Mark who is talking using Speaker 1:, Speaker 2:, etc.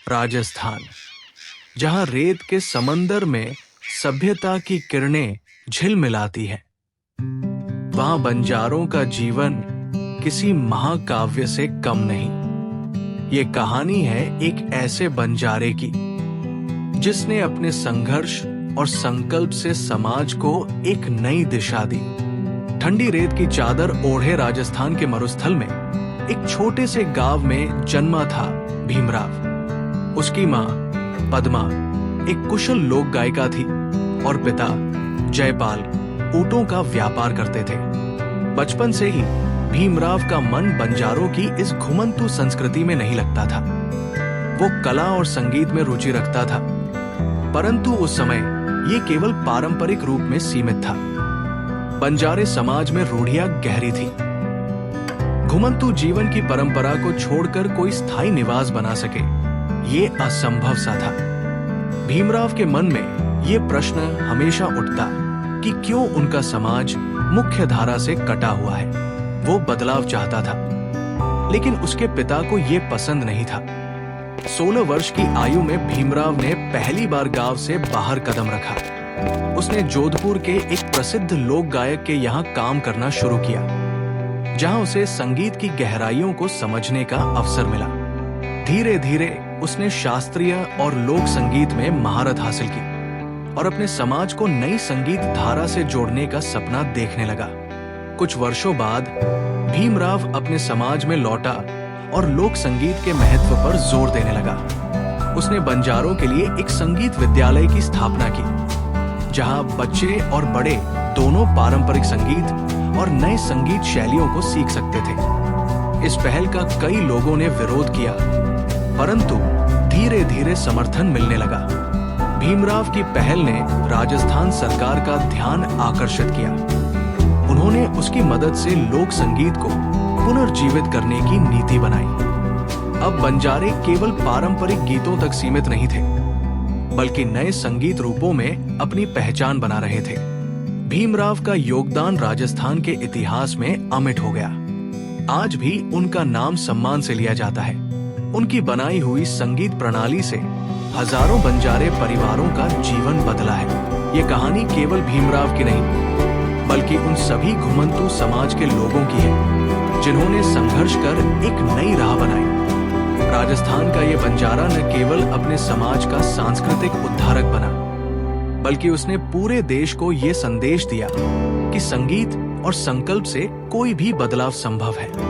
Speaker 1: राजस्थान, जहां रेत के समंदर में सभ्यता की किरणें झिलमिलाती हैं। वहां बंजारों का जीवन किसी महाकाव्य से कम नहीं। ये कहानी है एक ऐसे बंजारे की जिसने अपने संघर्ष और संकल्प से समाज को एक नई दिशा दी। ठंडी रेत की चादर ओढ़े राजस्थान के मरुस्थल में एक छोटे से गांव में जन्मा था भीमराव। उसकी मां पद्मा एक कुशल लोक गायिका थी और पिता जयपाल ऊंटों का व्यापार करते थे। बचपन से ही भीमराव का मन बंजारों की इस घुमंतु संस्कृति में नहीं लगता था। वो कला और संगीत में रुचि रखता था, परंतु उस समय ये केवल पारंपरिक रूप में सीमित था। बंजारे समाज में रूढ़ियां गहरी थी। घुमंतु जीवन की परंपरा को छोड़कर कोई स्थायी निवास बना सके, ये असंभव सा था। भीमराव के मन में ये प्रश्न हमेशा उठता कि क्यों उनका समाज मुख्य धारा से कटा हुआ है। वो बदलाव चाहता था, लेकिन उसके पिता को ये पसंद नहीं था। 16 वर्ष की आयु में भीमराव ने पहली बार गांव से बाहर कदम रखा। उसने जोधपुर के एक प्रसिद्ध लोक गायक के यहाँ काम करना शुरू किया, जहां उसे संगीत की गहराइयों को समझने का अवसर मिला। धीरे धीरे उसने शास्त्रीय और लोक संगीत में महारत हासिल की और अपने समाज को नई संगीत धारा से जोड़ने का सपना देखने लगा। कुछ वर्षों बाद भीमराव अपने समाज में लौटा और लोक संगीत के महत्व पर जोर देने लगा। उसने बंजारों के लिए एक संगीत विद्यालय की स्थापना की, जहां बच्चे और बड़े दोनों पारंपरिक संगीत और नए संगीत शैलियों को सीख सकते थे। इस पहल का कई लोगों ने विरोध किया, परंतु धीरे धीरे समर्थन मिलने लगा। भीमराव की पहल ने राजस्थान सरकार का ध्यान आकर्षित किया। उन्होंने उसकी मदद से लोक संगीत को पुनर्जीवित करने की नीति बनाई। अब बंजारे केवल पारंपरिक गीतों तक सीमित नहीं थे, बल्कि नए संगीत रूपों में अपनी पहचान बना रहे थे। भीमराव का योगदान राजस्थान के इतिहास में अमिट हो गया। आज भी उनका नाम सम्मान से लिया जाता है। उनकी बनाई हुई संगीत प्रणाली से हजारों बंजारे परिवारों का जीवन बदला है। ये कहानी केवल भीमराव की नहीं, बल्कि उन सभी घुमंतु समाज के लोगों की है, जिन्होंने संघर्ष कर एक नई राह बनाई। राजस्थान का ये बंजारा न केवल अपने समाज का सांस्कृतिक उद्धारक बना, बल्कि उसने पूरे देश को ये संदेश दिया कि संगीत और संकल्प से कोई भी बदलाव संभव है।